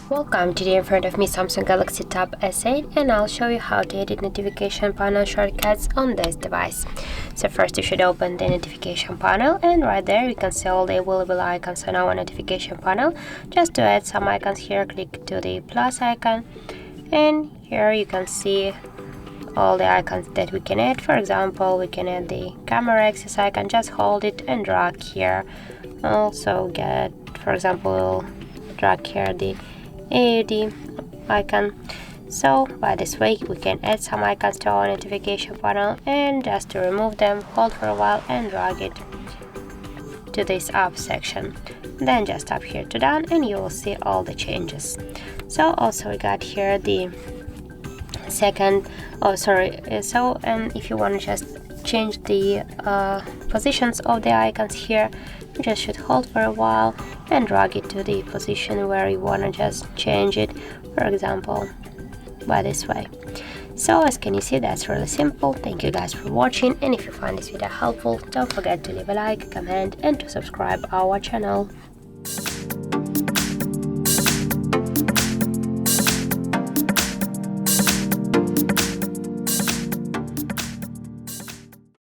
Welcome, today in front of me Samsung Galaxy Tab S8 and I'll show you how to edit notification panel shortcuts on this device. So first you should open the notification panel, and right there you can see all the available icons on our notification panel. Just to add some icons here, click to the plus icon, and here you can see all the icons that we can add. For example, we can add the camera access icon, just hold it and drag here. Also get, for example, drag here the AUD icon. So by this way we can add some icons to our notification panel, and just to remove them, hold for a while and drag it to this up section. Then just tap here to done and you will see all the changes. So also we got here the second, and if you want to just change the positions of the icons here, you just should hold for a while and drag it to the position where you want to just change it, for example by this way. So as can you see, that's really simple. Thank you guys for watching, and if you find this video helpful, don't forget to leave a like, comment and to subscribe our channel.